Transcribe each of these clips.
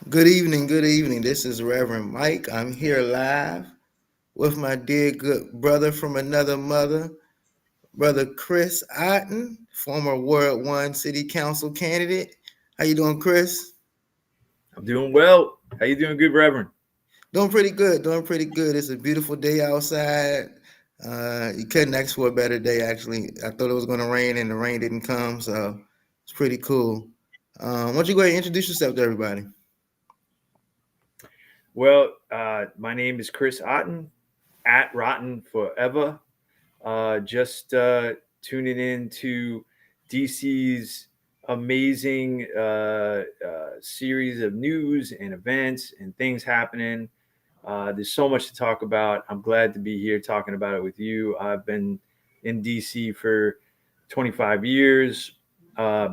Good evening, good evening. This is Reverend Mike. I'm here live with my dear good brother from another mother, Brother Chris Otten, former Ward 1 City Council candidate. How you doing, Chris? I'm doing well. How you doing, good Reverend? Doing pretty good, doing pretty good. It's a beautiful day outside. You couldn't ask for a better day, actually. I thought it was going to rain, and the rain didn't come, so it's pretty cool. Why don't you go ahead and introduce yourself to everybody? Well, my name is Chris Otten, at Rotten Forever. Just tuning in to DC's amazing series of news and events and things happening. There's so much to talk about. I'm glad to be here talking about it with you. I've been in DC for 25 years.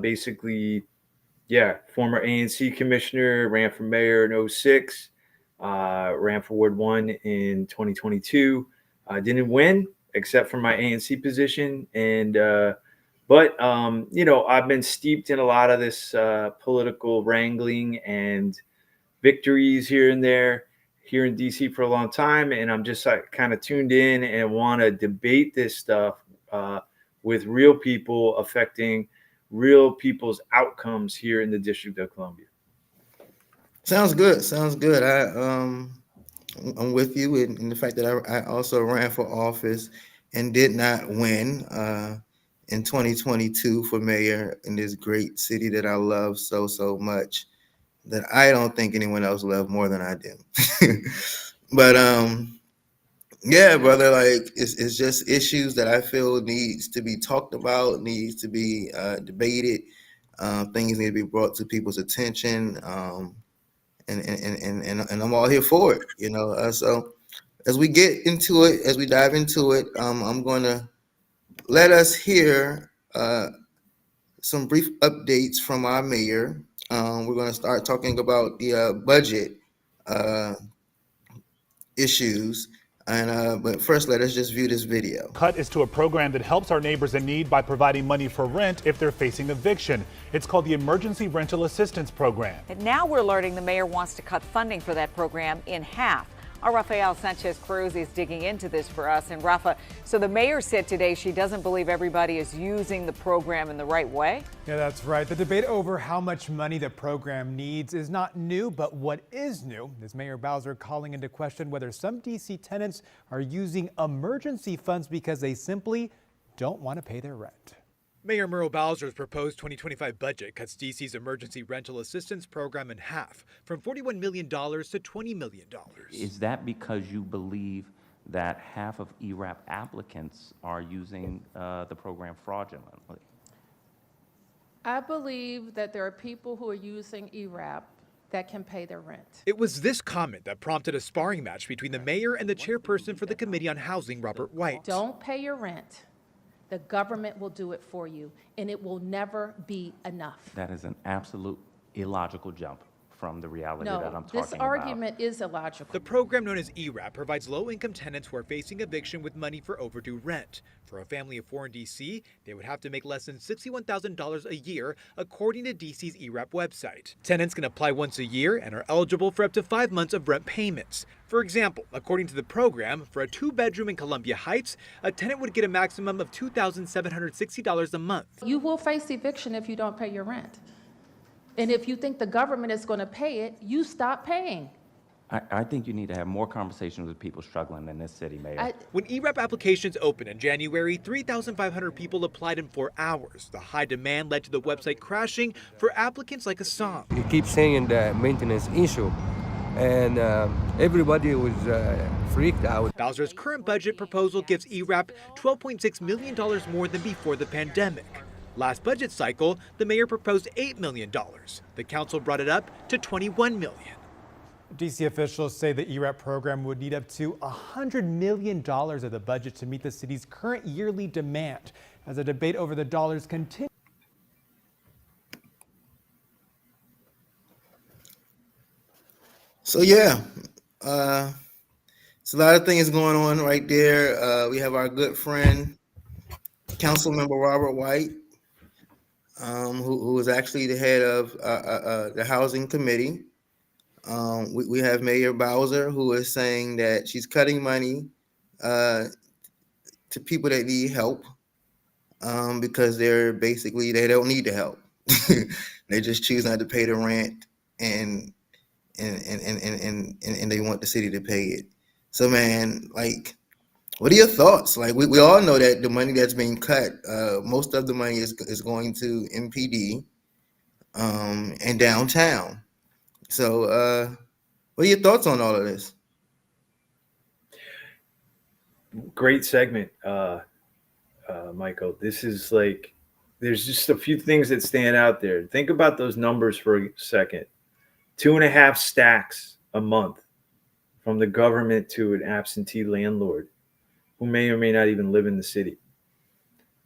Basically, yeah, former ANC commissioner, ran for mayor in '06, ran for Ward 1 in 2022. Didn't win except for my ANC position. But I've been steeped in a lot of this political wrangling and victories here and there here in DC for a long time. And I'm just like kind of tuned in and want to debate this stuff uh, with real people affecting real people's outcomes here in the District of Columbia. Sounds good. Sounds good. I'm with you in the fact that I also ran for office and did not win in 2022 for mayor in this great city that I love so much that I don't think anyone else loved more than I do. But yeah, brother, like it's just issues that I feel needs to be talked about, needs to be debated. Things need to be brought to people's attention. And I'm all here for it, you know. So as we get into it, as we dive into it, I'm going to let us hear some brief updates from our mayor. We're going to start talking about the budget uh, issues. And but first, let us just view this video. Cut is to a program that helps our neighbors in need by providing money for rent if they're facing eviction. It's called the Emergency Rental Assistance Program. And now we're learning the mayor wants to cut funding for that program in half. Our Rafael Sanchez Cruz is digging into this for us. And Rafa, so the mayor said today she doesn't believe everybody is using the program in the right way. Yeah, that's right. The debate over how much money the program needs is not new, but what is new is Mayor Bowser calling into question whether some DC tenants are using emergency funds because they simply don't want to pay their rent. Mayor Mayoral Bowser's proposed 2025 budget cuts DC's emergency rental assistance program in half, from $41 million to $20 million. Is that because you believe that half of ERAP applicants are using the program fraudulently? I believe that there are people who are using ERAP that can pay their rent. It was this comment that prompted a sparring match between the mayor and the chairperson for the Committee on Housing, Robert White. Don't pay your rent. The government will do it for you, and it will never be enough. That is an absolute illogical jump from the reality that I'm talking about. No, this argument is illogical. The program known as ERAP provides low-income tenants who are facing eviction with money for overdue rent. For a family of 4 in D.C., they would have to make less than $61,000 a year, according to D.C.'s ERAP website. Tenants can apply once a year and are eligible for up to 5 months of rent payments. For example, according to the program, for a 2-bedroom in Columbia Heights, a tenant would get a maximum of $2,760 a month. You will face eviction if you don't pay your rent. And if you think the government is going to pay it, you stop paying. I think you need to have more conversations with people struggling in this city, Mayor. When ERAP applications opened in January, 3,500 people applied in 4 hours. The high demand led to the website crashing for applicants like Assam. You keep saying the maintenance issue, and everybody was freaked out. Bowser's current budget proposal gives ERAP $12.6 million more than before the pandemic. Last budget cycle, the mayor proposed $8 million. The council brought it up to $21 million. DC officials say the ERAP program would need up to $100 million of the budget to meet the city's current yearly demand. As the debate over the dollars continues. So yeah, it's a lot of things going on right there. We have our good friend, Councilmember Robert White, who was actually the head of the Housing Committee. We have Mayor Bowser, who is saying that she's cutting money uh, to people that need help, because they don't need the help. They just choose not to pay the rent, and and they want the city to pay it. So, man, like, what are your thoughts? Like, we all know that the money that's being cut, most of the money is going to MPD, and downtown. So, what are your thoughts on all of this? Great segment, Michael. This is like, there's just a few things that stand out there. Think about those numbers for a second. 2.5 stacks a month from the government to an absentee landlord who may or may not even live in the city.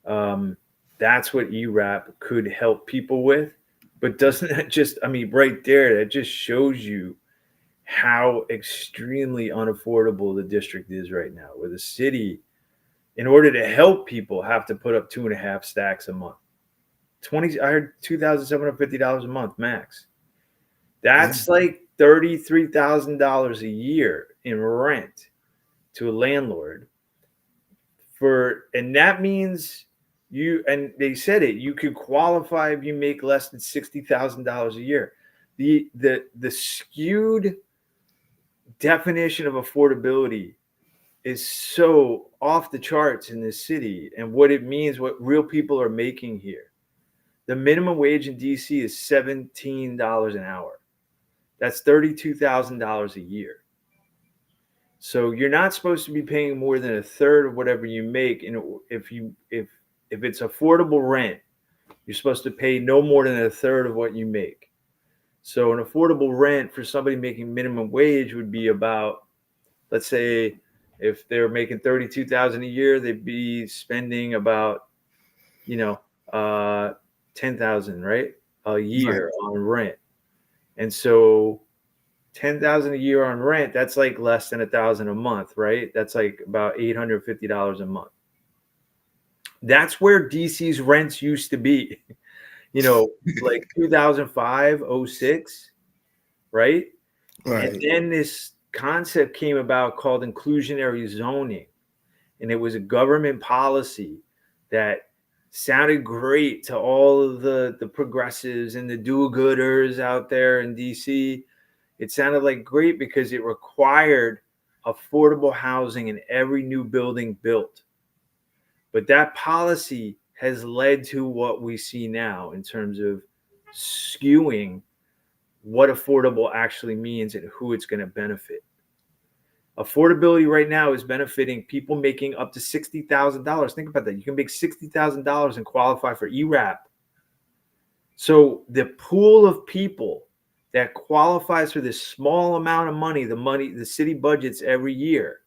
That's what ERAP could help people with. But doesn't that just, I mean, right there, that just shows you how extremely unaffordable the district is right now, where the city, in order to help people, have to put up 2.5 stacks a month. I heard $2,750 a month max. Yeah. That's like $33,000 a year in rent to a landlord. And that means and they said it, you could qualify if you make less than $60,000 a year. The skewed definition of affordability is so off the charts in this city, and what it means, what real people are making here. The minimum wage in DC is $17 an hour. That's $32,000 a year. So you're not supposed to be paying more than a third of whatever you make. And if it's affordable rent, you're supposed to pay no more than a third of what you make. So an affordable rent for somebody making minimum wage would be about, let's say, if they're making 32,000 a year, they'd be spending about, 10,000, right, a Right. year on rent. And so 10,000 a year on rent, that's like less than 1,000 a month, right? That's like about $850 a month. That's where DC's rents used to be, like 2005, 06, right? And Right. then this concept came about called inclusionary zoning. And it was a government policy that sounded great to all of the progressives and the do-gooders out there in DC. It sounded like great because it required affordable housing in every new building built. But that policy has led to what we see now in terms of skewing what affordable actually means and who it's going to benefit. Affordability right now is benefiting people making up to $60,000. Think about that. You can make $60,000 and qualify for ERAP. So the pool of people that qualifies for this small amount of money, the city budgets every year,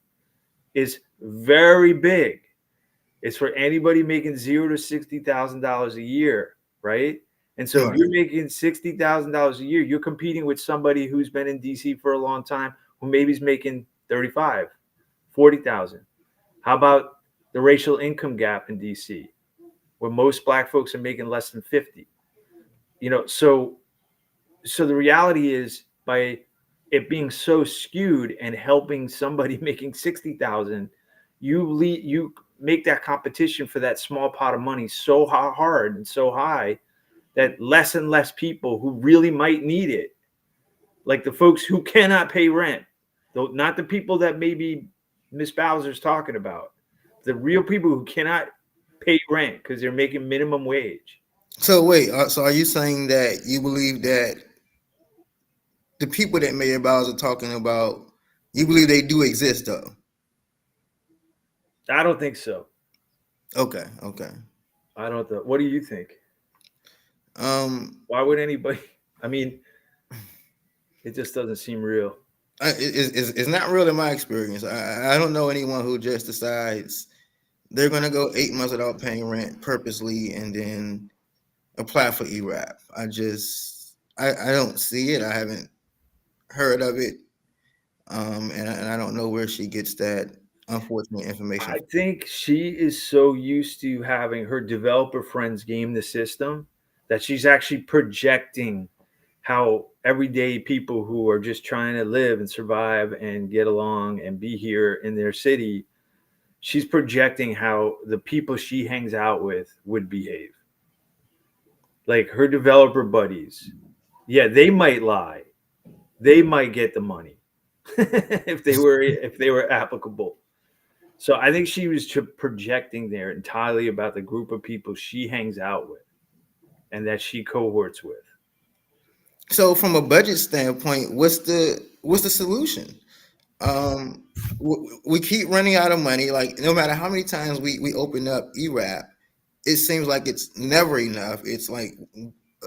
is very big. It's for anybody making $0 to $60,000 a year, right? And so if Right. you're making $60,000 a year, you're competing with somebody who's been in DC for a long time, who maybe is making 35, 40,000. How about the racial income gap in DC, where most black folks are making less than 50? So the reality is, by it being so skewed and helping somebody making 60,000, you make that competition for that small pot of money so hard and so high that less and less people who really might need it, like the folks who cannot pay rent, though not the people that maybe Miss Bowser's talking about, the real people who cannot pay rent because they're making minimum wage. So wait, so are you saying that you believe that the people that Mayor Bowser talking about, you believe they do exist though? I don't think so. Okay, okay. I don't know. What do you think? Um, Why would anybody? I mean, it just doesn't seem real. it's not real in my experience. I don't know anyone who just decides they're gonna go 8 months without paying rent purposely and then apply for ERAP. I don't see it. I haven't heard of it. And I don't know where she gets that unfortunate information I from. think she is so used to having her developer friends game the system that she's actually projecting how everyday people who are just trying to live and survive and get along and be here in their city, she's projecting how the people she hangs out with would behave. Like her developer buddies, yeah, they might lie, they might get the money if they were applicable. So I think she was projecting there entirely about the group of people she hangs out with and that she cohorts with. So from a budget standpoint, what's the solution? We keep running out of money. Like no matter how many times we open up ERAP, it seems like it's never enough. It's like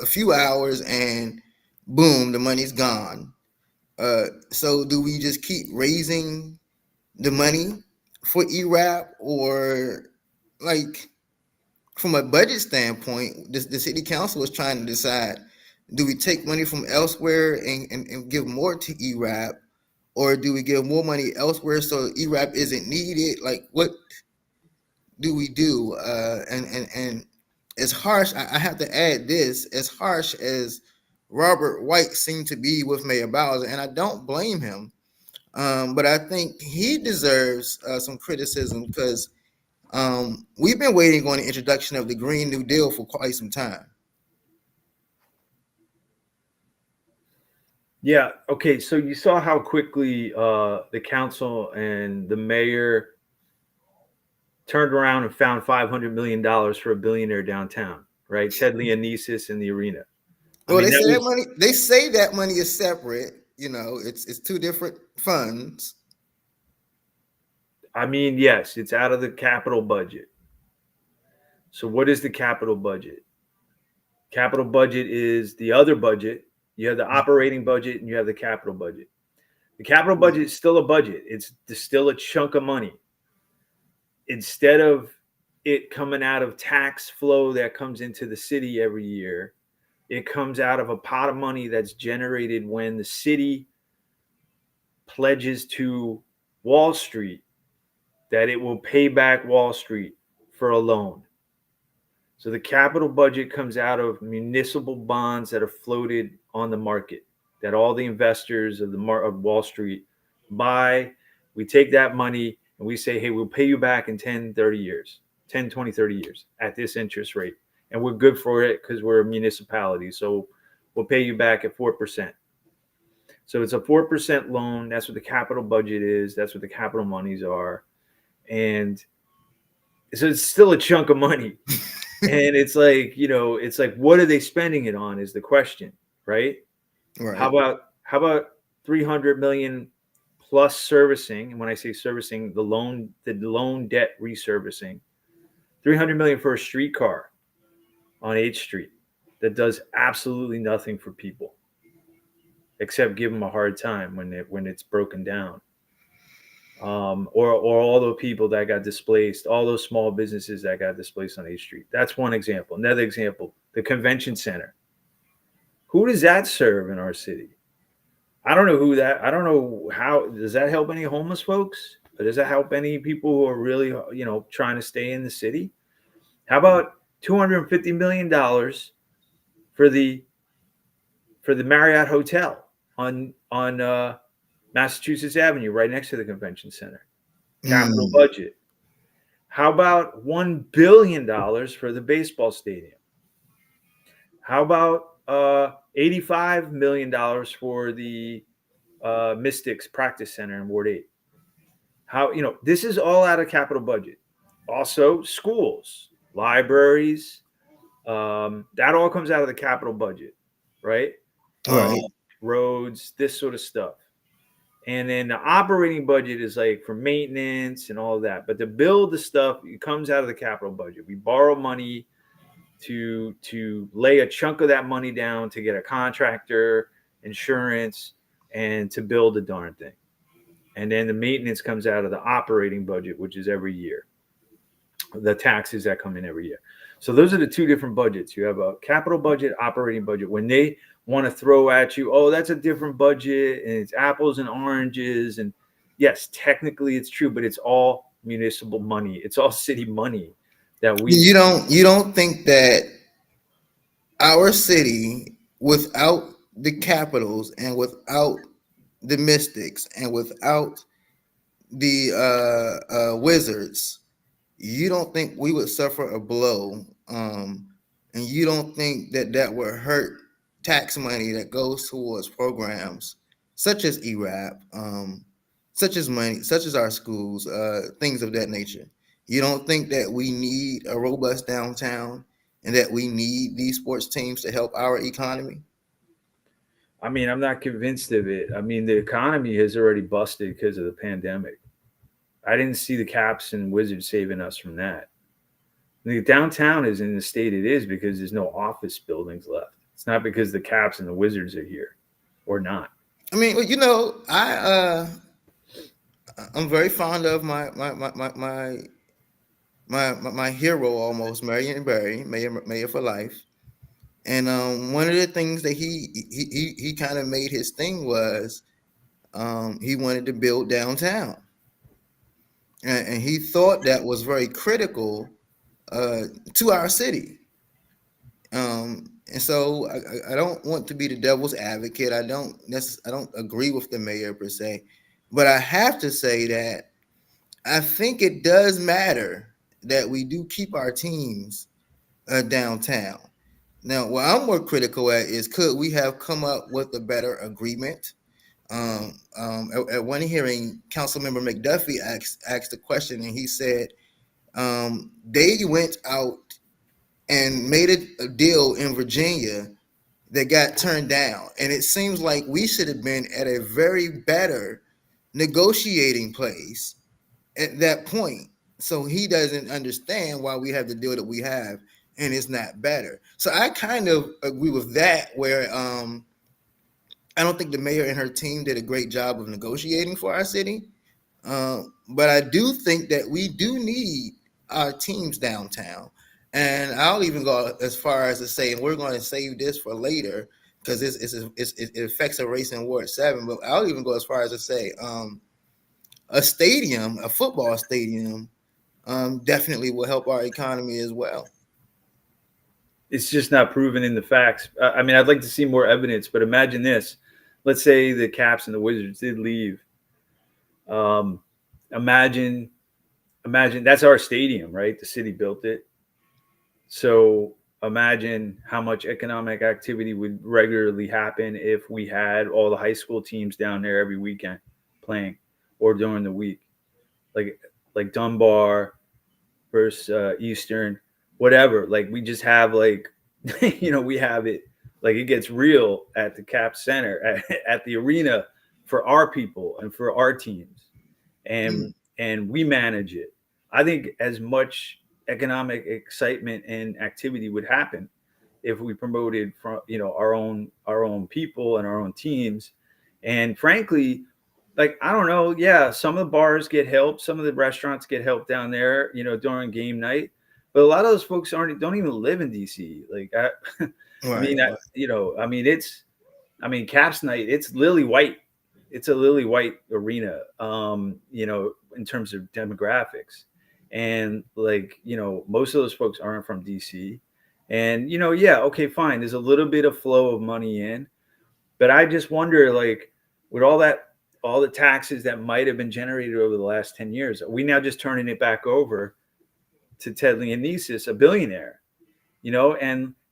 a few hours and boom, the money's gone. So do we just keep raising the money for ERAP, or like from a budget standpoint, the city council is trying to decide: do we take money from elsewhere and give more to ERAP, or do we give more money elsewhere so ERAP isn't needed? Like, what do we do? And as harsh, I have to add this: as harsh as Robert White seemed to be with Mayor Bowser, and I don't blame him, but I think he deserves some criticism because we've been waiting on the introduction of the Green New Deal for quite some time. Yeah. Okay. So you saw how quickly the council and the mayor turned around and found $500 million for a billionaire downtown, right? Ted Leonesis in the arena. Well, they say that money. They say that money is separate. It's two different funds. I mean, yes, it's out of the capital budget. So what is the capital budget? Capital budget is the other budget. You have the operating budget and you have the capital budget. The capital budget is still a budget. It's still a chunk of money. Instead of it coming out of tax flow that comes into the city every year, it comes out of a pot of money that's generated when the city pledges to Wall Street that it will pay back Wall Street for a loan. So the capital budget comes out of municipal bonds that are floated on the market, that all the investors of of Wall Street buy. We take that money and we say, hey, we'll pay you back in 10, 30 years, 10, 20, 30 years at this interest rate. And we're good for it because we're a municipality. So we'll pay you back at 4%. So it's a 4% loan. That's what the capital budget is. That's what the capital monies are. And so it's still a chunk of money. And it's like, it's like, what are they spending it on is the question, right? Right. How about 300 million plus servicing? And when I say servicing, the loan debt reservicing, 300 million for a streetcar on 8th Street that does absolutely nothing for people except give them a hard time when it's broken down. Or all the people that got displaced, all those small businesses that got displaced on 8th Street. That's one example. Another example, the convention center. Who does that serve in our city? I don't know how, does that help any homeless folks? Or does that help any people who are really, trying to stay in the city? How about $250 million for the Marriott Hotel on Massachusetts Avenue, right next to the convention center? Capital budget. How about $1 billion for the baseball stadium? How about $85 million for the Mystics practice center in Ward 8? This is all out of capital budget. Also, schools, libraries, that all comes out of the capital budget, right? Right. Roads, this sort of stuff. And then the operating budget is like for maintenance and all of that. But to build the stuff, it comes out of the capital budget. We borrow money to lay a chunk of that money down to get a contractor, insurance, and to build the darn thing. And then the maintenance comes out of the operating budget, which is every year. The taxes that come in every year. So those are the two different budgets. You have a capital budget, operating budget. When they want to throw at you, oh, that's a different budget and it's apples and oranges. And yes, technically it's true, but it's all municipal money. It's all city money that we. You don't think that our city, without the Capitals and without the Mystics and without the Wizards, you don't think we would suffer a blow, and you don't think that that would hurt tax money that goes towards programs such as ERAP, such as money, such as our schools, things of that nature. You don't think that we need a robust downtown and that we need these sports teams to help our economy? I mean, I'm not convinced of it. I mean, the economy has already busted because of the pandemic. I didn't see the Caps and Wizards saving us from that. The downtown is in the state it is because there's no office buildings left. It's not because the Caps and the Wizards are here or not. I mean, well, I'm very fond of my hero almost, Marion Barry, Mayor for life. And one of the things that he kind of made his thing was he wanted to build downtown, and he thought that was very critical to our city. And so I don't want to be the devil's advocate. I don't agree with the mayor per se, but I have to say that I think it does matter that we do keep our teams downtown. Now, what I'm more critical at is could we have come up with a better agreement? At one hearing, Councilmember McDuffie asked a question, and he said they went out and made a deal in Virginia that got turned down, and it seems like we should have been at a very better negotiating place at that point. So he doesn't understand why we have the deal that we have, and it's not better. So I kind of agree with that, where I don't think the mayor and her team did a great job of negotiating for our city. But I do think that we do need our teams downtown. And I'll even go as far as to say, and we're going to save this for later because it affects a race in Ward 7. But I'll even go as far as to say a stadium, a football stadium, definitely will help our economy as well. It's just not proven in the facts. I mean, I'd like to see more evidence, but imagine this. Let's say the Caps and the Wizards did leave. Imagine that's our stadium, right? The city built it. So imagine how much economic activity would regularly happen if we had all the high school teams down there every weekend playing or during the week, like Dunbar versus Eastern, whatever. Like we just have like, we have it like it gets real at the Cap Center at the arena for our people and for our teams, and we manage it. I think as much economic excitement and activity would happen if we promoted from our own people and our own teams. And frankly, like I don't know, yeah, some of the bars get help, some of the restaurants get help down there, during game night. But a lot of those folks don't even live in DC. Like I Right. mean, Caps night, it's lily white. It's a lily white arena, in terms of demographics. And like, most of those folks aren't from DC. And, yeah, okay, fine. There's a little bit of flow of money in. But I just wonder, like, with all the taxes that might have been generated over the last 10 years, are we now just turning it back over to Ted Leonesis, a billionaire?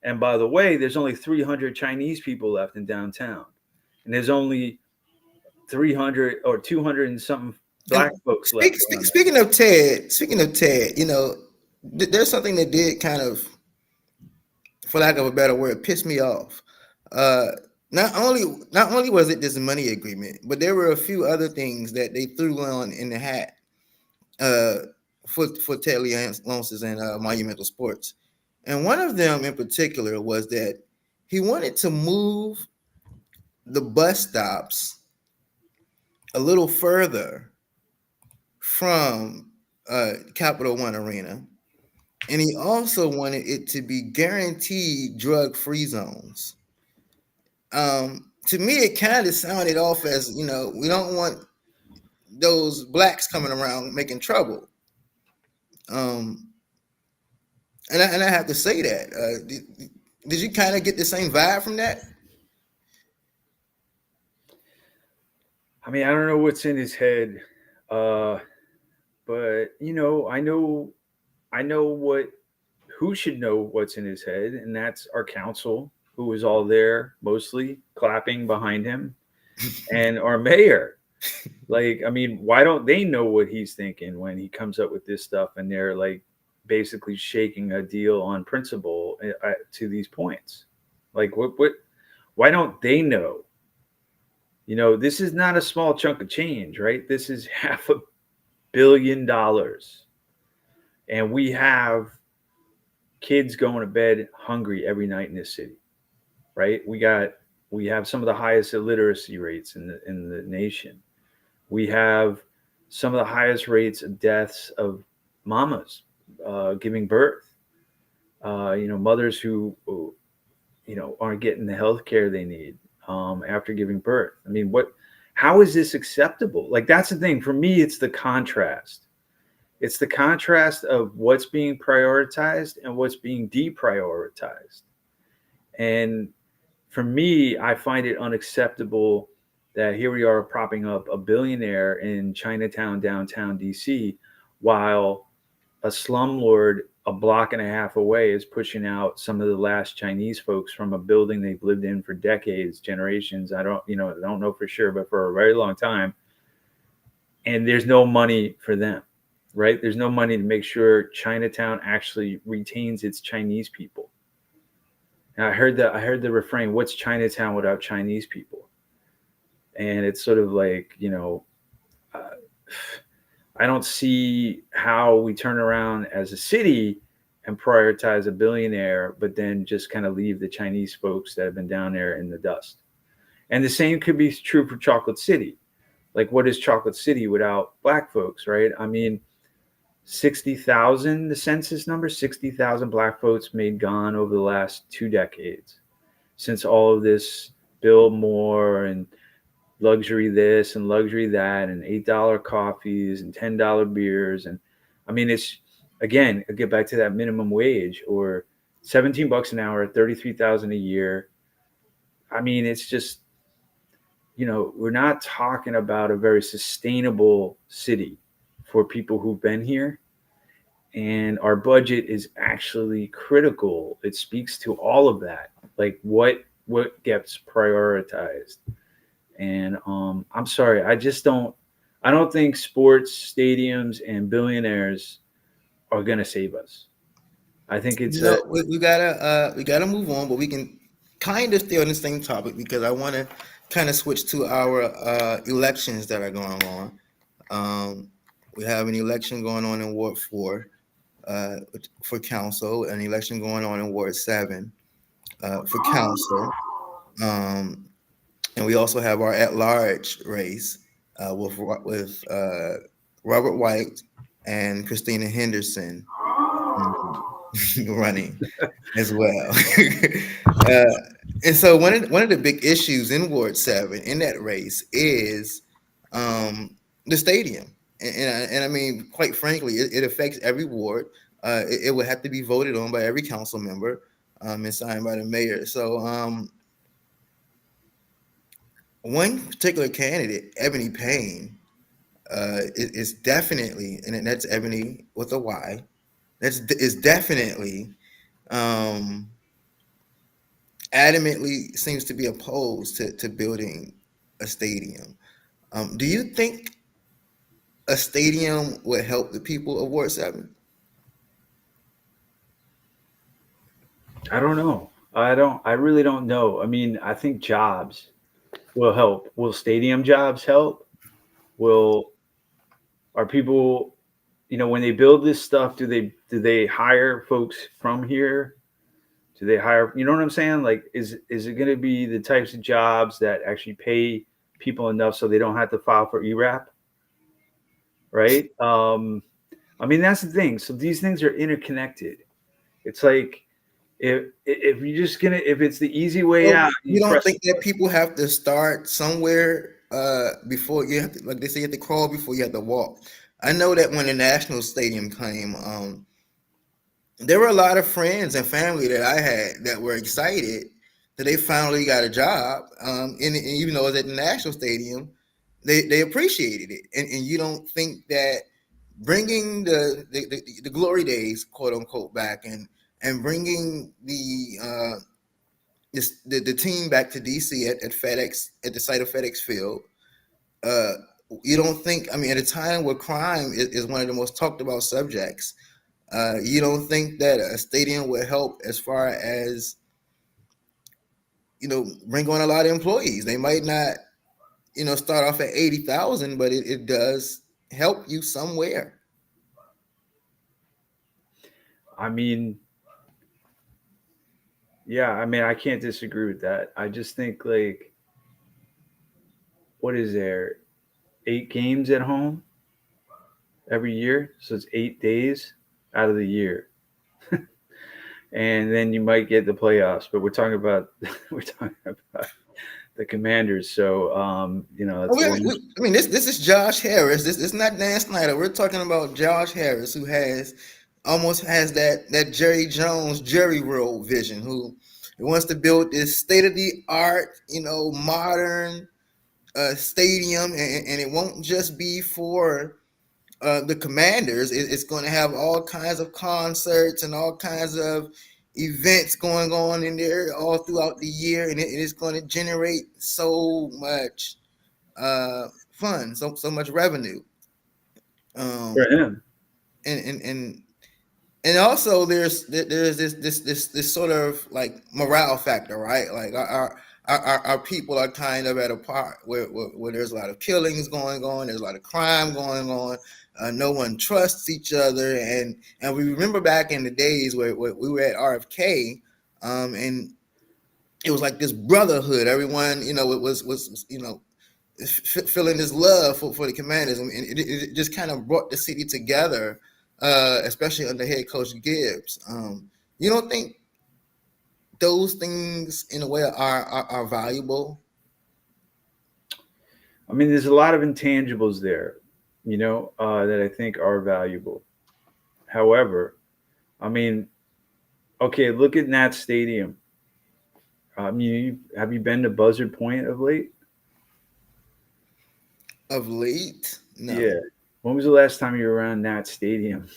And by the way, there's only 300 Chinese people left in downtown, and there's only 300 or 200 and something black folks left. Speaking of Ted, there's something that did kind of, for lack of a better word, piss me off. Uh, not only was it this money agreement, but there were a few other things that they threw on in the hat uh, for Ted Leonsis and Monumental Sports. And one of them in particular was that he wanted to move the bus stops a little further from Capital One Arena. And he also wanted it to be guaranteed drug-free zones. To me, it kind of sounded off as, we don't want those blacks coming around making trouble. Um, and I have to say that. Did you kind of get the same vibe from that? I mean, I don't know what's in his head, uh, but I know what who should know what's in his head, and that's our council, who was all there mostly clapping behind him, and our mayor. Like, I mean, why don't they know what he's thinking when he comes up with this stuff, and they're like basically shaking a deal on principle to these points? Like, what? Why don't they know? This is not a small chunk of change, right? This is $500 million, and we have kids going to bed hungry every night in this city, right? We have some of the highest illiteracy rates in the nation. We have some of the highest rates of deaths of mamas giving birth. Mothers who aren't getting the health care they need after giving birth. I mean, what? How is this acceptable? Like, that's the thing. For me, it's the contrast. It's the contrast of what's being prioritized and what's being deprioritized. And for me, I find it unacceptable that here we are propping up a billionaire in Chinatown, downtown DC, while a slumlord a block and a half away is pushing out some of the last Chinese folks from a building they've lived in for decades, generations. I don't know for sure, but for a very long time. And there's no money for them, right? There's no money to make sure Chinatown actually retains its Chinese people. And I heard the refrain, "What's Chinatown without Chinese people?" And it's sort of like, uh, I don't see how we turn around as a city and prioritize a billionaire, but then just kind of leave the Chinese folks that have been down there in the dust. And the same could be true for Chocolate City. Like, what is Chocolate City without black folks, right? I mean, 60,000, the census number, 60,000 black folks made gone over the last 2 decades, since all of this Bill Moore and luxury this and luxury that and $8 coffees and $10 beers. And I mean, it's, again, I get back to that minimum wage, or 17 bucks an hour, 33,000 a year. I mean, it's just, we're not talking about a very sustainable city for people who've been here. And our budget is actually critical. It speaks to all of that. Like, what gets prioritized. And I'm sorry, I don't think sports stadiums and billionaires are gonna save us. I think it's a We gotta move on, but we can kind of stay on the same topic because I want to kind of switch to our elections that are going on. We have an election going on in Ward 4 for council, an election going on in Ward 7 for council. Um, and we also have our at-large race with Robert White and Christina Henderson running as well. uh, and so one of the big issues in Ward 7 in that race is um, the stadium. And I mean, quite frankly, it affects every ward. It would have to be voted on by every council member and signed by the mayor. So one particular candidate, Ebony Payne, is definitely, and that's Ebony with a Y, is definitely um, adamantly seems to be opposed to building a stadium. Do you think a stadium would help the people of Ward 7? I don't know. I really don't know. I mean, I think jobs will help. Will stadium jobs help? Will Are people, when they build this stuff, do they hire folks from here? Do they hire, you know what I'm saying? Like, is it going to be the types of jobs that actually pay people enough so they don't have to file for ERAP, right? I mean, that's the thing. So these things are interconnected. It's like, if you're just gonna, if it's the easy way Well, out, you you don't press. think that people have to start somewhere before you have to, like they say, you have to crawl before you have to walk. I know that when the National Stadium came, there were a lot of friends and family that I had that were excited that they finally got a job. And even though it was at the National Stadium, they appreciated it, and you don't think that bringing the glory days, quote unquote, back, and bringing the team back to DC at FedEx, at the site of FedEx Field. Uh, you don't think, I mean, at a time where crime is one of the most talked about subjects, you don't think that a stadium would help as far as, bring on a lot of employees? They might not, start off at 80,000, but it does help you somewhere. I mean, yeah, I mean, I can't disagree with that. I just think, like, what is there? 8 games at home every year, so it's 8 days out of the year, and then you might get the playoffs. But we're talking about we're talking about the Commanders, so that's I one. mean, this is Josh Harris. This is not Dan Snyder. We're talking about Josh Harris, who almost has that Jerry Jones Jerry World vision, who wants to build this state of the art, modern stadium, and it won't just be for the Commanders. It's going to have all kinds of concerts and all kinds of events going on in there all throughout the year, and it is going to generate so much fun, so much revenue. For him. And also there's this sort of like morale factor, right? Like our people are kind of at a part where there's a lot of killings going on, there's a lot of crime going on, no one trusts each other, and we remember back in the days where we were at RFK, and it was like this brotherhood. Everyone, it was feeling this love for the Commanders, and it just kind of brought the city together, especially under head coach Gibbs. You don't think those things, in a way, are valuable? I mean, there's a lot of intangibles there, that I think are valuable. However, I mean, okay, look at Nat Stadium. I mean, have you been to Buzzard Point of late? Of late, no. Yeah. When was the last time you were around Nat Stadium?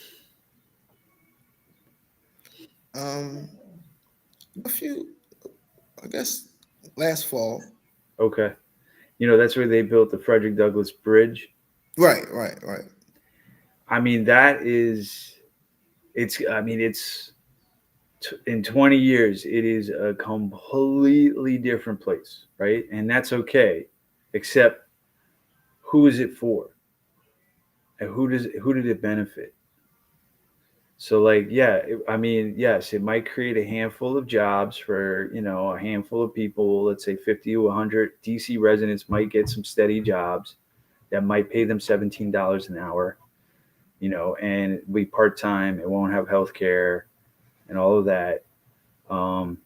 A few, I guess, last fall. Okay. That's where they built the Frederick Douglass Bridge. Right. I mean, it's in 20 years, it is a completely different place, right? And that's okay, except who is it for? And who did it benefit? So, like, yeah, I mean, yes, it might create a handful of jobs for, a handful of people. Let's say 50 to 100 DC residents might get some steady jobs that might pay them $17 an hour, and be part-time. It won't have health care and all of that. And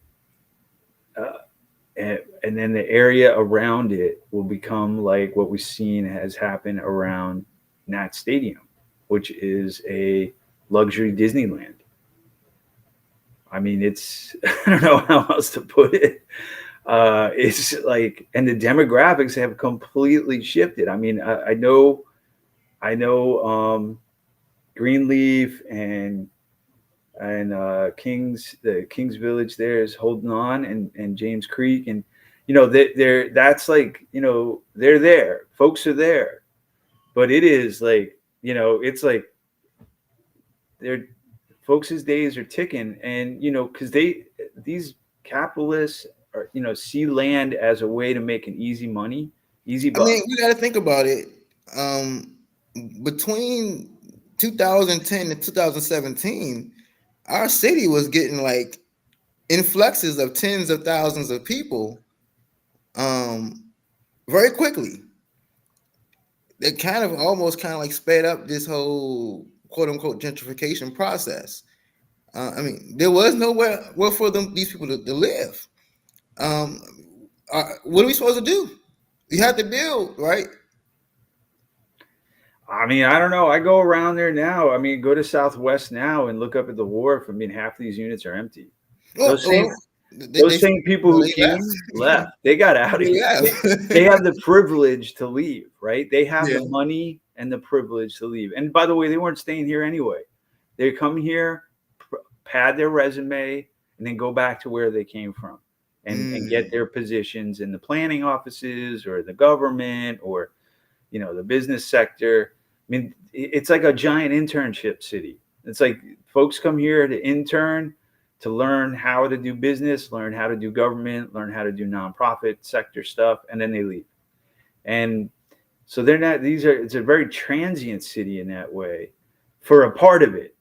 then the area around it will become like what we've seen has happened around Nat Stadium, which is a luxury Disneyland. I mean, it's I don't know how else to put it. It's like, and the demographics have completely shifted. I mean, I know, Greenleaf and the Kings Village there is holding on, and James Creek, and they're that's like, they're there. Folks are there, but it is like, it's like they're folks' days are ticking, and because these capitalists are, see land as a way to make an easy buck. I mean, you got to think about it. Between 2010 and 2017, our city was getting like influxes of tens of thousands of people very quickly. It kind of almost kind of like sped up this whole quote unquote gentrification process. I mean, there was nowhere for these people to live. What are we supposed to do? You have to build, right? I mean, I don't know. I go around there now. I mean, go to Southwest now and look up at the wharf. I mean, half of these units are empty. Well, Those same Those same people who they left. came left. They got out of They here. left. They have the privilege to leave, right? They have Yeah. the money and the privilege to leave. And by the way, they weren't staying here anyway. They come here, pad their resume, and then go back to where they came from, and get Mm. their positions in the planning offices or the government or the business sector. I mean, it's like a giant internship city. It's like folks come here to intern, to learn how to do business, learn how to do government, learn how to do nonprofit sector stuff, and then they leave. And so they're not, it's a very transient city in that way for a part of it.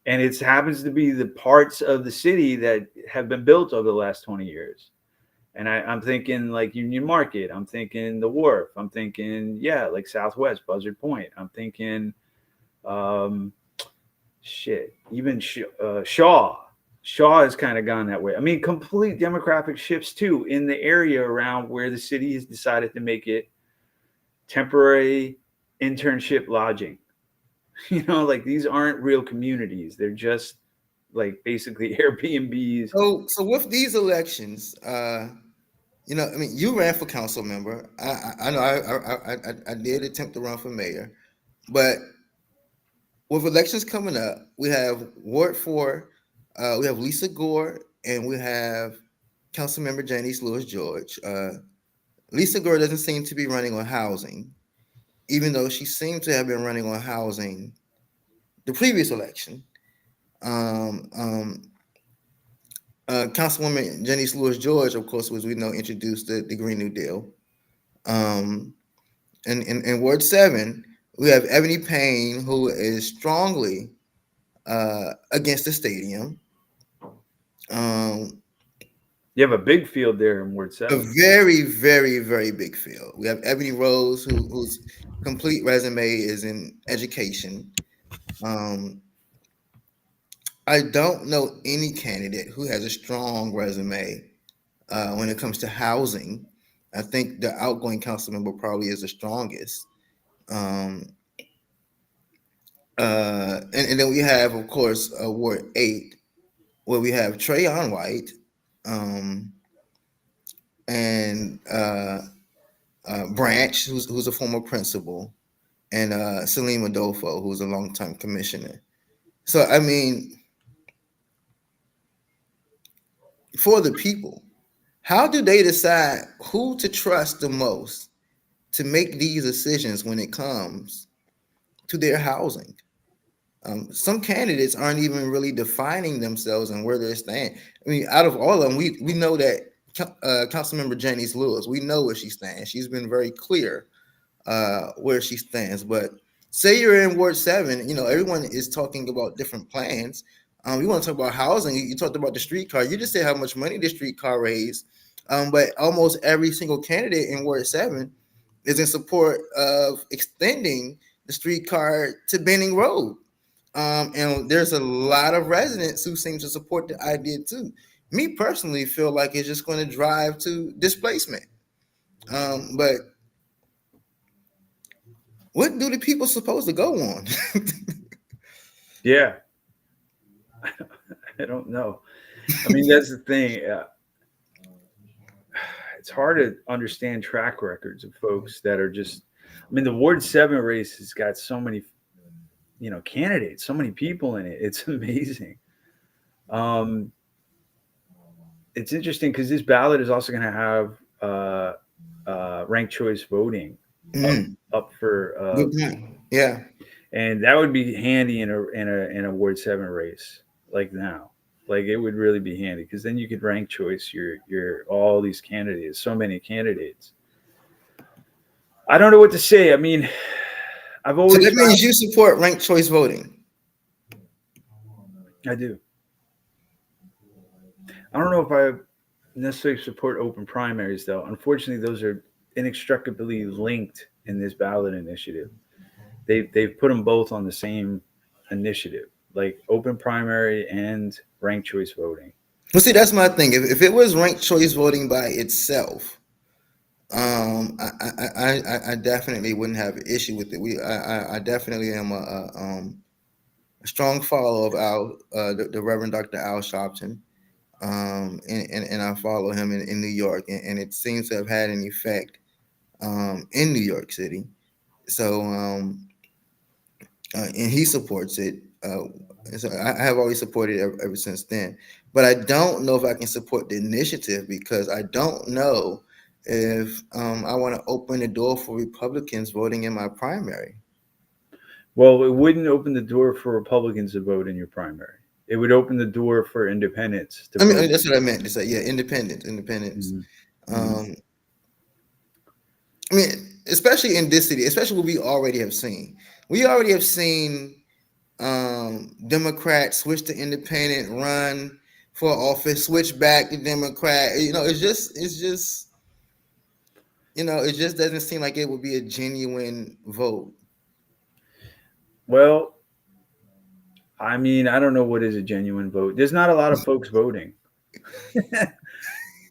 And it happens to be the parts of the city that have been built over the last 20 years. And I'm thinking like Union Market. I'm thinking the Wharf. I'm thinking, yeah, like Southwest, Buzzard Point. I'm thinking, um, even Shaw. Shaw has kind of gone that way. I mean, complete demographic shifts too in the area around where the city has decided to make it temporary internship lodging. Like these aren't real communities. They're just like basically Airbnbs. So with these elections, I mean, you ran for council member. I know I did attempt to run for mayor, but with elections coming up, we have Ward 4, we have Lisa Gore, and we have council member Janice Lewis George. Lisa Gore doesn't seem to be running on housing, even though she seemed to have been running on housing the previous election. Um, um, Councilwoman Janice Lewis George, of course, was we know introduced the Green New Deal. Um, and in Ward 7, we have Ebony Payne, who is strongly against the stadium. You have a big field there in Ward A 7. very, very, very big field. We have Ebony Rose, whose complete resume is in education. I don't know any candidate who has a strong resume when it comes to housing. I think the outgoing council member probably is the strongest. Um, and then we have, of course, Ward 8, where we have Trayon White um, and Branch, who's a former principal, and Salim Adolfo, who's a longtime commissioner. So, I mean, for the people, how do they decide who to trust the most to make these decisions when it comes to their housing? Some candidates aren't even really defining themselves and where they stand. I mean, out of all of them, we know that Councilmember Janice Lewis, we know where she stands. She's been very clear where she stands. But say you're in Ward 7, everyone is talking about different plans. You want to talk about housing, you talked about the streetcar. You just said how much money the streetcar raised. But almost every single candidate in Ward 7 is in support of extending the streetcar to Benning Road. And there's a lot of residents who seem to support the idea too. Me personally feel like it's just going to drive to displacement. But what do the people supposed to go on? Yeah. I don't know. I mean, that's the thing. It's hard to understand track records of folks that are just, I mean, the Ward 7 race has got so many, candidates, so many people in it. It's amazing. It's interesting because this ballot is also going to have ranked choice voting up for Good point. Yeah. and that would be handy in a Ward 7 race like now. Like it would really be handy because then you could rank choice your all these candidates, so many candidates. I don't know what to say. I mean, I've So always that means you support ranked choice voting. I do. I don't know if I necessarily support open primaries though. Unfortunately, those are inextricably linked in this ballot initiative. They've put them both on the same initiative, like open primary and ranked choice voting. Well, see, that's my thing. If it was ranked choice voting by itself, I definitely wouldn't have an issue with it. I definitely am a strong follower of the Reverend Dr. Al Sharpton. and I follow him in New York, and it seems to have had an effect in New York City. So and he supports it. And so I have always supported it ever since then. But I don't know if I can support the initiative because I don't know if I want to open the door for Republicans voting in my primary. Well, it wouldn't open the door for Republicans to vote in your primary. It would open the door for independents to I mean, vote. that's what I meant to say. Yeah, independence. Mhm. Mhm. Um, I mean, especially in this city, especially what we already have seen. We already have seen Democrat switch to independent, run for office, switch back to Democrat. It just doesn't seem like it would be a genuine vote. Well, I mean, I don't know what is a genuine vote. There's not a lot of folks voting.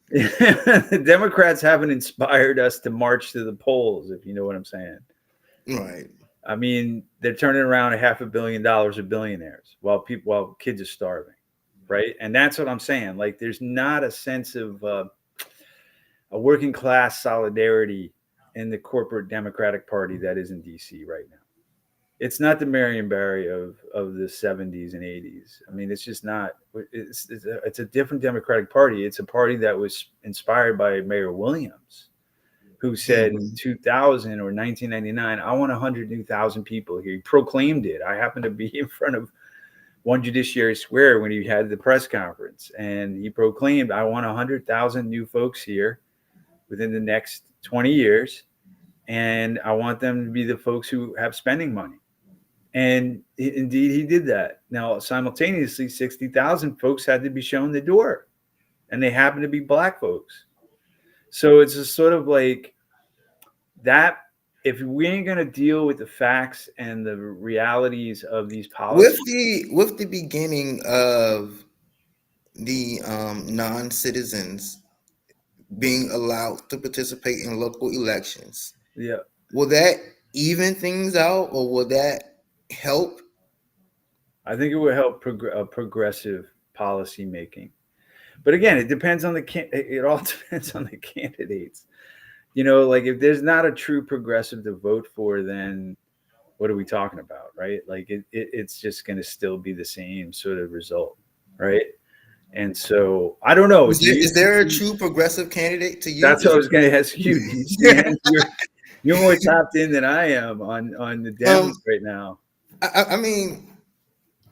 The Democrats haven't inspired us to march to the polls, if you know what I'm saying. Right. I mean, they're turning around $500 million of billionaires while kids are starving, right? And that's what I'm saying. Like, there's not a sense of a working class solidarity in the corporate Democratic Party that is in DC right now. It's not the Marion Barry of the 70s and 80s. I mean, it's just not. It's a different Democratic Party. It's a party that was inspired by Mayor Williams, who said in Mhm. 2000 or 1999, I want 100 new thousand people here. He proclaimed it. I happened to be in front of One Judiciary Square when he had the press conference, and he proclaimed, I want 100,000 new folks here within the next 20 years, and I want them to be the folks who have spending money. And indeed, he did that. Now, simultaneously, 60,000 folks had to be shown the door, and they happen to be black folks. So it's a sort of like that. If we ain't going to deal with the facts and the realities of these With policies, the beginning of the non-citizens being allowed to participate in local elections, yeah, will that even things out, or will that help? I think it would help progressive policy making. But again, it depends on it all depends on the candidates. Like if there's not a true progressive to vote for, then what are we talking about, right? Like it's just going to still be the same sort of result, right? And so I don't know. Is there a true progressive candidate to you? That's what I was going to ask you. Do you stand? You're more tapped in than I am on the Dems um, right now. I mean,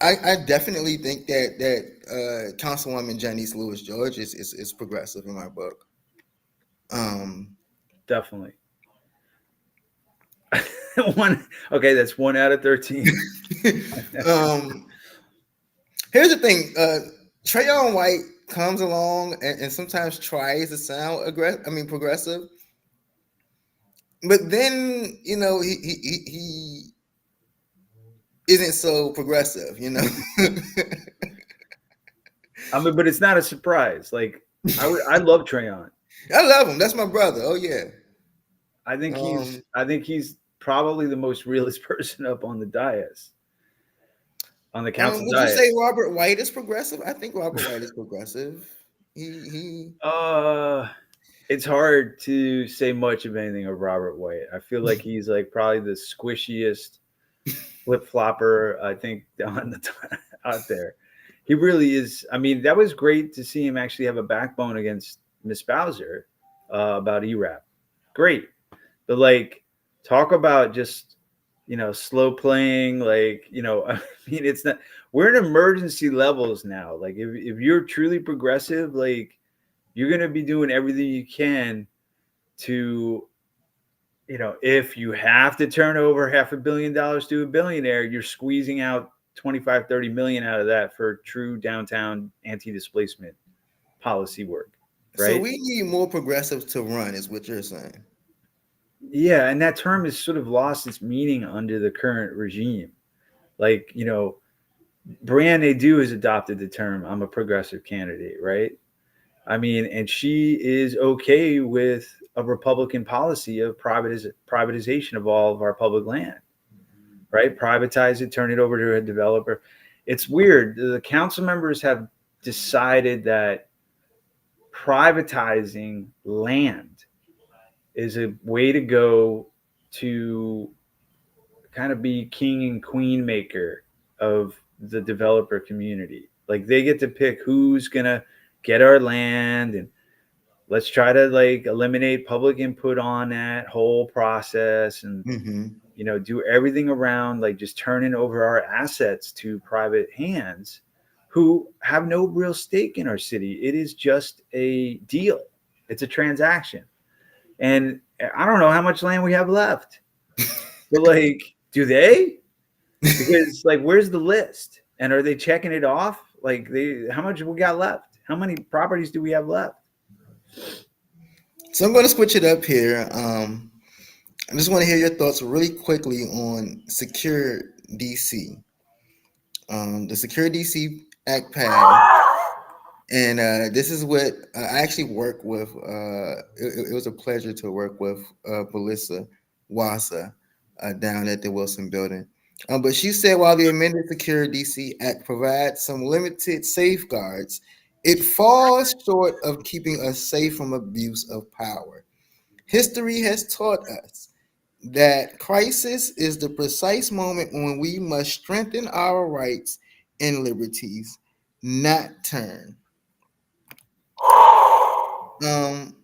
I definitely think that Councilwoman Janice Lewis George is progressive in my book. Um, Definitely. One. Okay, that's 1 out of 13. um, here's the thing: Trayon White comes along and sometimes tries to sound progressive, but then he isn't so progressive. I mean, but it's not a surprise. Like I love Trayon. I love him. That's my brother. Oh yeah. I think he's probably the most realist person up on the dais, on the council Would you say dais. Robert White is progressive? I think Robert White is progressive. He It's hard to say much of anything of Robert White. I feel like he's like probably the squishiest flip flopper I think out there. He really is. I mean, that was great to see him actually have a backbone against Miss Bowser about ERAP. Great, but like, talk about just slow playing. Like I mean, it's not. We're in emergency levels now. Like, if you're truly progressive, like you're gonna be doing everything you can to if you have to turn over $500 million to a billionaire, you're squeezing out 25-30 million out of that for true downtown anti-displacement policy work, so right? we need more progressives to run, is what you're saying. Yeah, and that term has sort of lost its meaning under the current regime. Like, Brianne Nadeau has adopted the term "I'm a progressive candidate," right? I mean, and she is okay with a Republican policy of privatization of all of our public land, right? Privatize it, turn it over to a developer. It's weird. The council members have decided that privatizing land is a way to go to kind of be king and queen maker of the developer community. Like they get to pick who's gonna get our land, and let's try to like eliminate public input on that whole process, and Mm-hmm. do everything around like just turning over our assets to private hands who have no real stake in our city. It is just a deal. It's a transaction. And I don't know how much land we have left. But like, do they? Because like, where's the list? And are they checking it off? Like, how much we got left? How many properties do we have left? So I'm going to switch it up here. I just want to hear your thoughts really quickly on Secure DC. The Secure DC Act passed, and this is what I actually work with. It was a pleasure to work with Melissa Wassa down at the Wilson Building. But she said while the amended Secure DC Act provides some limited safeguards, it falls short of keeping us safe from abuse of power. History has taught us that crisis is the precise moment when we must strengthen our rights and liberties, not turn. Um,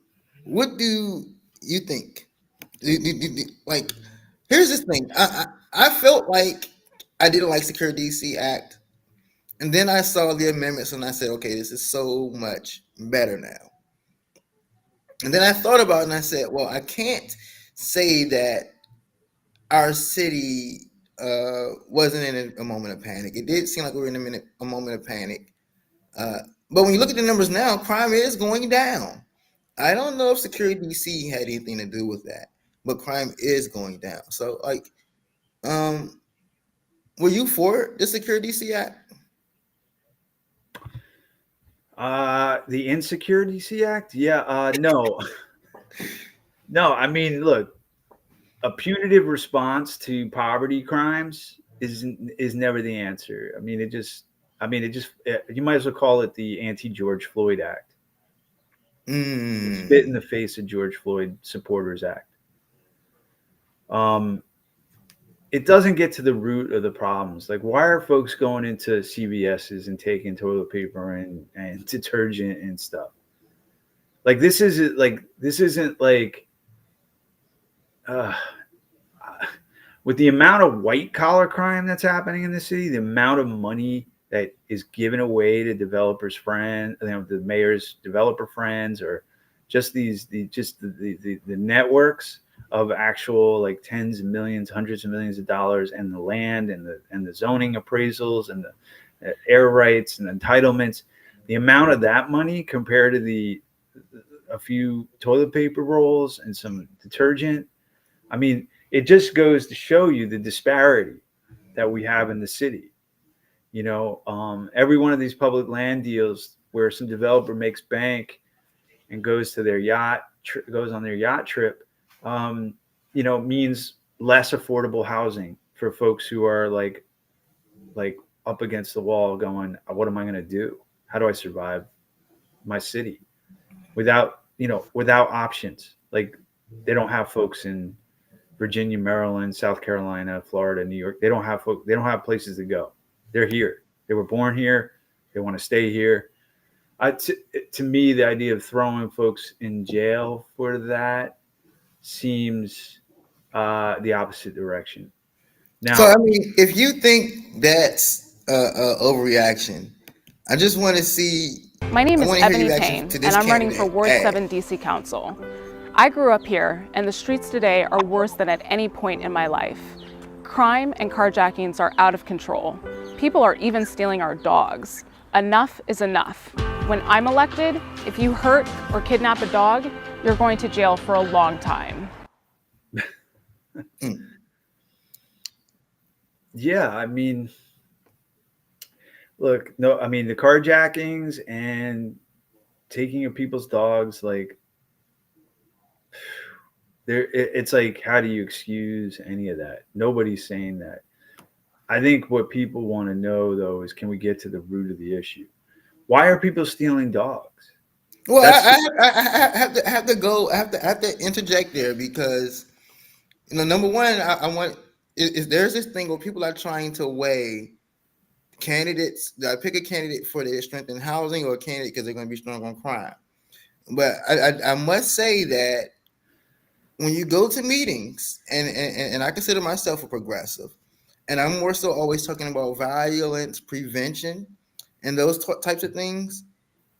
what do you think? Like, here's this thing. I felt like I didn't like Secure DC Act, and then I saw the amendments, and I said, okay, this is so much better now. And then I thought about it, and I said, well, I can't say that our city wasn't in a moment of panic. It did seem like we were in a moment of panic. Uh, but when you look at the numbers now, crime is going down. I don't know if Security DC had anything to do with that, but crime is going down. So, like, um, were you for the Security DC Act? The Insecurity Act? Yeah, no. No, I mean, look, a punitive response to poverty crimes is never the answer. You might as well call it the anti-George Floyd Act. The spit in Mm. the face of George Floyd supporters act. Um, it doesn't get to the root of the problems. Like, why are folks going into CVS's and taking toilet paper and detergent and stuff? Like, this isn't like uh, with the amount of white collar crime that's happening in the city, the amount of money that is given away to developers' friends, the mayor's developer friends, or just the networks of actual like tens of millions, hundreds of millions of dollars, and the land and the zoning appraisals and the air rights and entitlements. The amount of that money compared to a few toilet paper rolls and some detergent. I mean, it just goes to show you the disparity that we have in the city. Every one of these public land deals where some developer makes bank and goes to their goes on their yacht trip, means less affordable housing for folks who are like up against the wall, going, "What am I going to do? How do I survive my city without options?" Like they don't have folks in Virginia, Maryland, South Carolina, Florida, New York. They don't have places to go. They're here. They were born here. They want to stay here. To me, the idea of throwing folks in jail for that seems the opposite direction. So, Now, I mean, if you think that's overreaction, I just want to see. My name I is want to hear your Ebony reaction Payne, to and this I'm running for candidate. Ward Ag. 7 DC Council. I grew up here, and the streets today are worse than at any point in my life. Crime and carjackings are out of control. People are even stealing our dogs. Enough is enough. When I'm elected, if you hurt or kidnap a dog, you're going to jail for a long time. yeah, I mean, look, no, I mean the carjackings and taking of people's dogs, like it's like, how do you excuse any of that? Nobody's saying that. I think what people want to know though is, can we get to the root of the issue? Why are people stealing dogs? Well, That's I have to go. I have to interject there because number one, I want is there's this thing where people are trying to weigh candidates. I pick a candidate for their strength in housing or a candidate because they're going to be strong on crime. But I must say that when you go to meetings, and I consider myself a progressive, and I'm more so always talking about violence prevention and those types of things,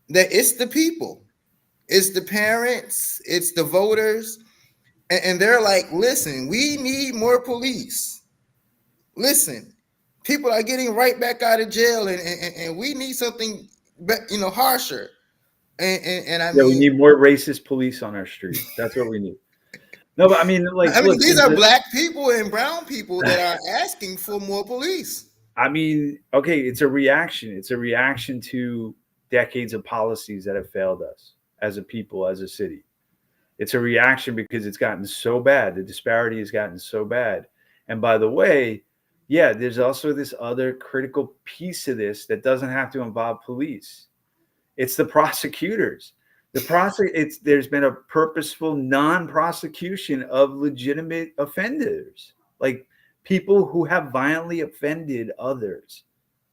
that it's the people, it's the parents, it's the voters, and they're like, listen, we need more police. Listen, people are getting right back out of jail, and we need something, harsher. And I Yeah, we mean, need more racist police on our streets. That's what we need. No, but I mean, like, look, these are black people and brown people that are asking for more police. I mean, okay, it's a reaction. It's a reaction to decades of policies that have failed us as a people, as a city. It's a reaction because it's gotten so bad. The disparity has gotten so bad. And by the way, yeah, there's also this other critical piece of this that doesn't have to involve police. It's the prosecutors. There's been a purposeful non-prosecution of legitimate offenders, like people who have violently offended others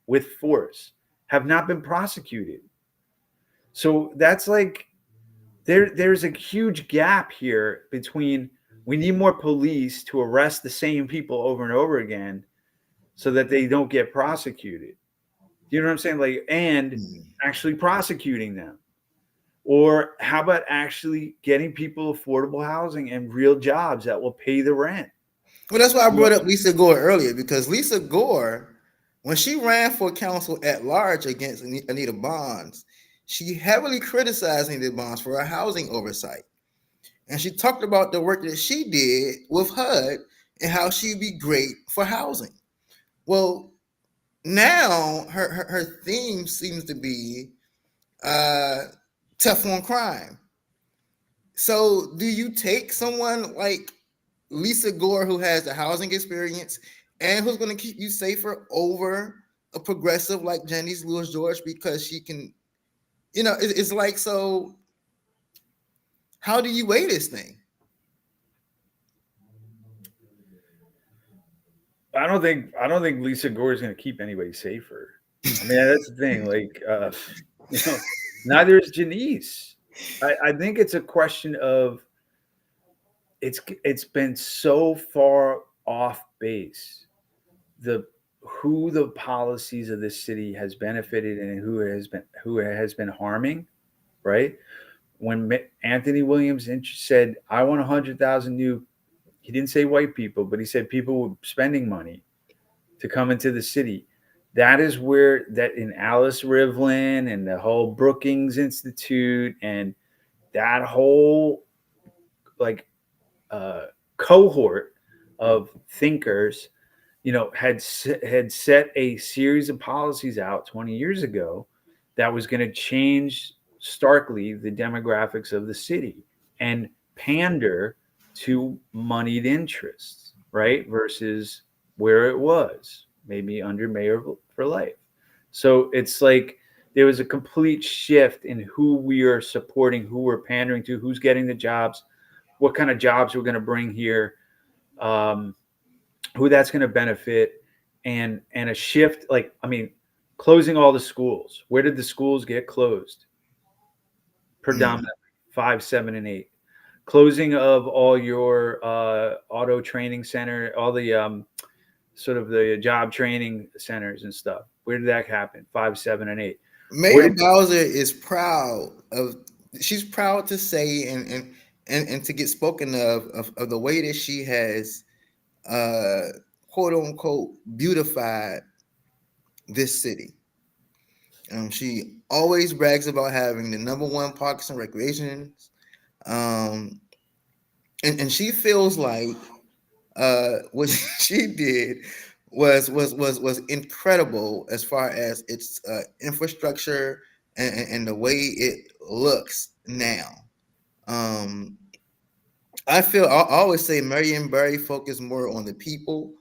with force have not been prosecuted. So that's like there's a huge gap here between we need more police to arrest the same people over and over again so that they don't get prosecuted. You know what I'm saying? Like, and actually prosecuting them. Or how about actually getting people affordable housing and real jobs that will pay the rent? Well, that's why I brought up Lisa Gore earlier, because Lisa Gore, when she ran for council at large against Anita Bonds, she heavily criticized Anita Bonds for her housing oversight. And she talked about the work that she did with HUD and how she'd be great for housing. Well, now her theme seems to be tough on crime. So do you take someone like Lisa Gore, who has the housing experience and who's going to keep you safer, over a progressive like Janice Lewis George, because she can, it's like, so how do you weigh this thing? I don't think Lisa Gore is going to keep anybody safer. I mean, that's the thing. Like, neither is Janice. I think it's a question of it's been so far off base. Who the policies of this city has benefited and who it has been harming, right? When Anthony Williams said, "I want 100,000 new," he didn't say white people, but he said people spending money to come into the city. That is where that in Alice Rivlin and the whole Brookings Institute and that whole like cohort of thinkers, had set a series of policies out 20 years ago that was going to change starkly the demographics of the city and pander to moneyed interests, right? Versus where it was maybe under Mayor for Life. So it's like there was a complete shift in who we are supporting, who we're pandering to, who's getting the jobs, what kind of jobs we're going to bring here, who that's going to benefit, and a shift. Like, I mean, closing all the schools. Where did the schools get closed? Predominantly 5, 7, and 8. Closing of all your auto training center, all the sort of the job training centers and stuff. Where did that happen? 5, 7, and 8. Mayor Bowser is proud of. She's proud to say and to get spoken of the way that she has, quote unquote, beautified this city. She always brags about having the number one parks and recreations, and she feels like what she did was incredible as far as its infrastructure and the way it looks now. Um, I always say Marion Barry focused more on the people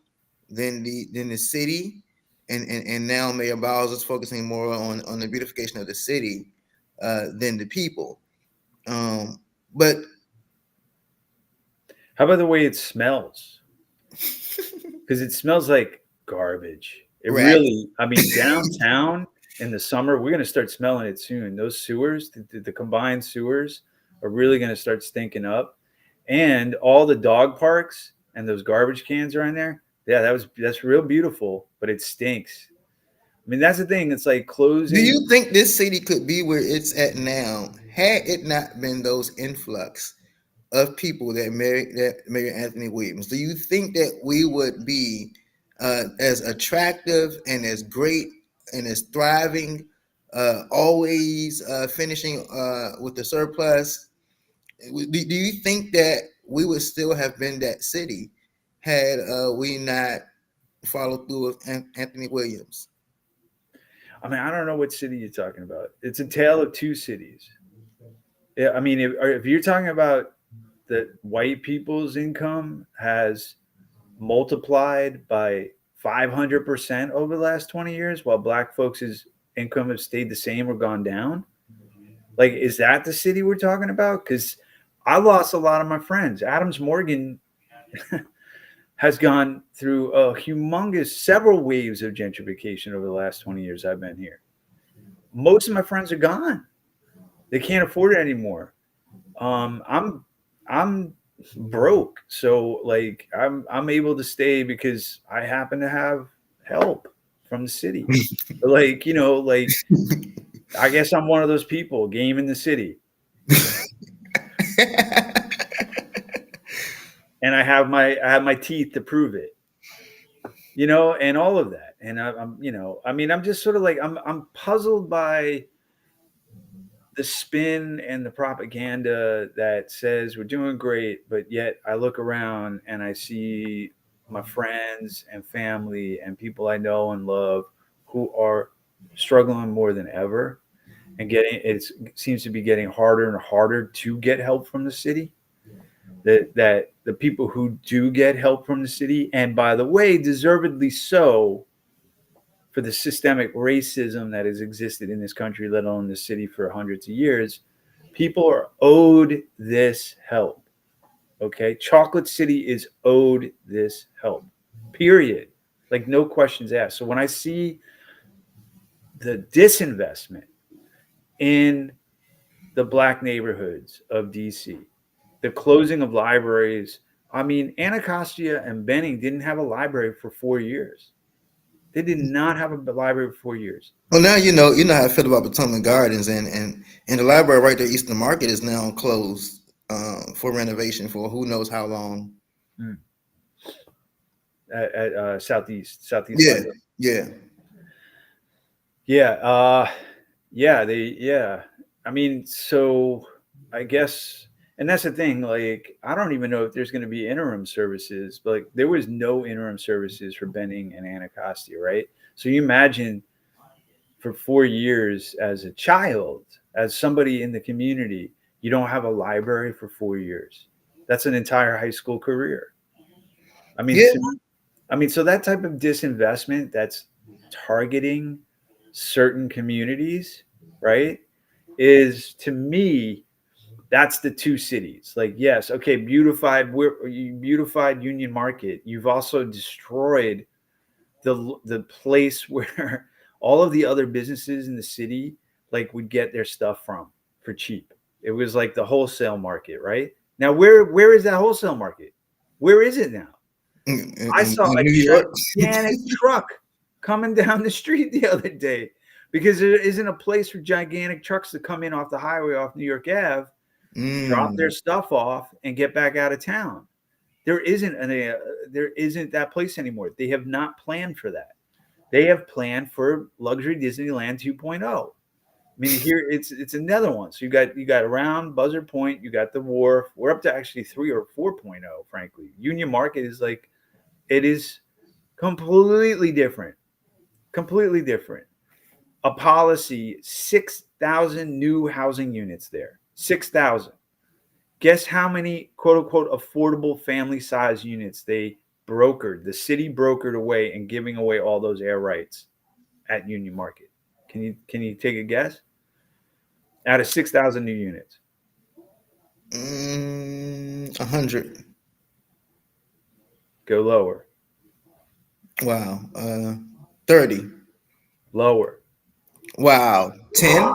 than the city, and now Mayor Bowles is focusing more on the beautification of the city than the people. But How about the way it smells? Because it smells like garbage. It right. really, I mean, downtown in the summer, we're going to start smelling it soon. Those sewers, the combined sewers, are really going to start stinking up. And all the dog parks and those garbage cans are in there. Yeah, that's real beautiful, but it stinks. I mean, that's the thing. It's like Do closing. you think this city could be where it's at now had it not been those influx of people that Mayor Anthony Williams? Do you think that we would be as attractive and as great and as thriving, always finishing with the surplus? Do you think that we would still have been that city had we not followed through with Anthony Williams? I mean, I don't know what city you're talking about. It's a tale of two cities. Yeah, I mean, if you're talking about that white people's income has multiplied by 500% over the last 20 years, while black folks' income have stayed the same or gone down, like, is that the city we're talking about? Because I lost a lot of my friends. Adams Morgan has gone through a humongous several waves of gentrification over the last 20 years I've been here. Most of my friends are gone. They can't afford it anymore. I'm broke, so like I'm able to stay because I happen to have help from the city. Like, like I guess I'm one of those people, game in the city, and I have my teeth to prove it. And all of that. And I mean, I'm just sort of like I'm puzzled by the spin and the propaganda that says we're doing great, but yet I look around and I see my friends and family and people I know and love who are struggling more than ever, and it seems to be getting harder and harder to get help from the city. That the people who do get help from the city, and by the way, deservedly so, for the systemic racism that has existed in this country, let alone this city, for hundreds of years, people are owed this help. Okay. Chocolate City is owed this help, period. Like, no questions asked. So when I see the disinvestment in the black neighborhoods of DC, the closing of libraries, I mean, Anacostia and Benning didn't have a library for 4 years. They did not have a library for 4 years. Well, now you know how I feel about Potomac Gardens, and the library right there, Eastern Market, is now closed for renovation for who knows how long. Mm. At Southeast Yeah, Library. yeah. Yeah, yeah. I mean, so I guess, and that's the thing. Like, I don't even know if there's going to be interim services. But like, there was no interim services for Benning and Anacostia, right? So you imagine, for 4 years as a child, as somebody in the community, you don't have a library for 4 years. That's an entire high school career. I mean, Yeah. so that type of disinvestment that's targeting certain communities, right, is, to me, that's the two cities. Like, yes, okay, you beautified Union Market. You've also destroyed the place where all of the other businesses in the city like would get their stuff from for cheap. It was like the wholesale market, right? Now, where is that wholesale market? Where is it now? I saw In a New York. gigantic truck coming down the street the other day, because there isn't a place for gigantic trucks to come in off the highway off New York Ave, drop their Mm. stuff off, and get back out of town. There isn't that place anymore. They have not planned for that. They have planned for luxury Disneyland 2.0. I mean, here it's another one. So you got around Buzzard Point, you got the wharf. We're up to actually 3 or 4.0, frankly. Union Market is like, it is completely different. Completely different. A policy, 6,000 new housing units there. 6,000. Guess how many quote unquote affordable family size units they brokered, the city brokered away and giving away all those air rights at Union Market? Can you take a guess? Out of 6,000 new units. 100. Go lower. Wow. 30. Lower. Wow. 10.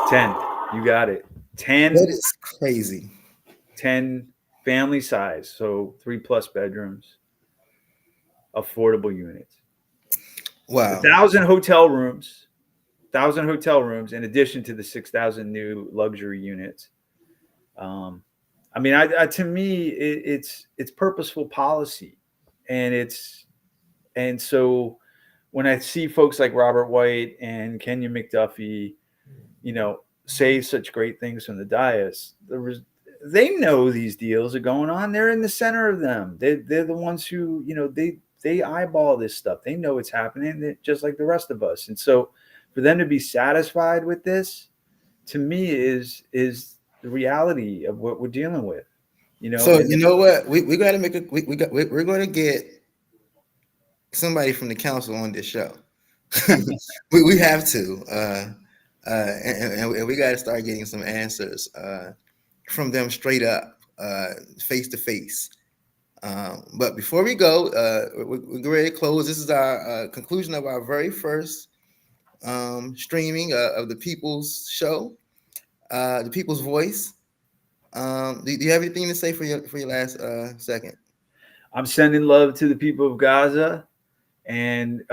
10. You got it. 10. That is crazy. 10 family size, so 3+ bedrooms, affordable units. Wow. 1,000 hotel rooms. 1,000 hotel rooms in addition to the 6,000 new luxury units. I mean, to me, it's purposeful policy, and so when I see folks like Robert White and Kenya McDuffie, say such great things from the dais, they know these deals are going on. They're in the center of them. They're the ones who, they eyeball this stuff. They know it's happening, just like the rest of us. And so, for them to be satisfied with this, to me, is the reality of what we're dealing with. So you know what? We got to make we're going to get somebody from the council on this show. we have to, and we got to start getting some answers from them straight up, face to face. But before we go, we're ready to close. This is our conclusion of our very first streaming of the People's Show, the People's Voice. Do you have anything to say for your last second? I'm sending love to the people of Gaza, and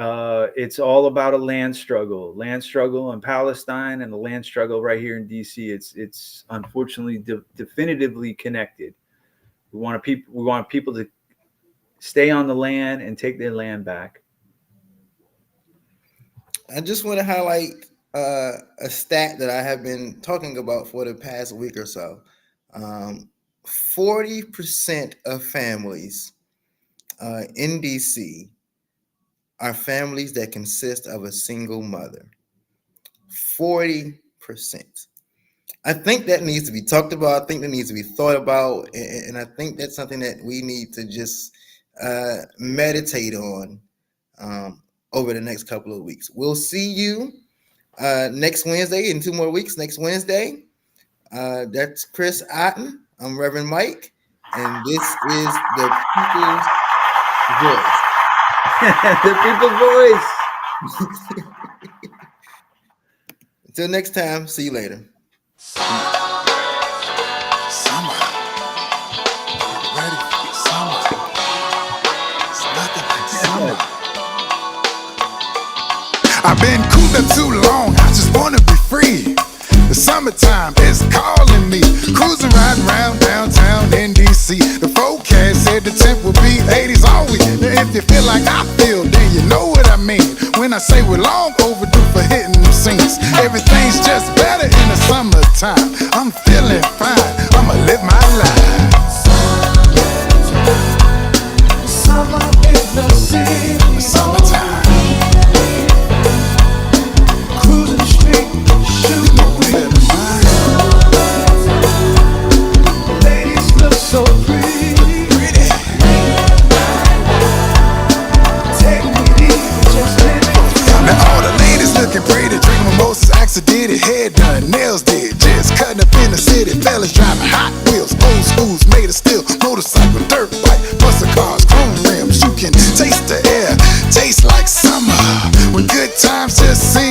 it's all about a land struggle in Palestine, and the land struggle right here in DC. It's unfortunately definitively connected. We want people to stay on the land and take their land back. I just want to highlight a stat that I have been talking about for the past week or so. 40% of families in DC are families that consist of a single mother. 40%. I think that needs to be talked about. I think that needs to be thought about. And I think that's something that we need to just meditate on over the next couple of weeks. We'll see you next Wednesday, in 2 more weeks, next Wednesday. That's Chris Otten. I'm Reverend Mike, and this is the People's Voice. The People's Voice. Until next time, see you later. Summer. Ready for summer. It's nothing like summer. I've been cooped up too long, I just wanna be free. The summertime is calling me. Cruising riding around downtown in DC. The forecast said the temp will be 80s all week. Now if you feel like I feel, then you know what I mean. When I say we're long overdue for hitting them scenes. Everything's just better in the summertime. I'm feeling fine, I'ma live my life. Summer in the city. Summertime. Cruising street, shooting the wind. Ladies look so pretty. Take me easy, just live it. Now all the ladies looking pretty, drinking mimosas, accidentally, hair done, nails did, just cutting up in the city. Fellas driving Hot Wheels, old schools made of steel, motorcycle, dirt bike, muscle cars, chrome rims. You can taste the air, taste like summer. When good times just seem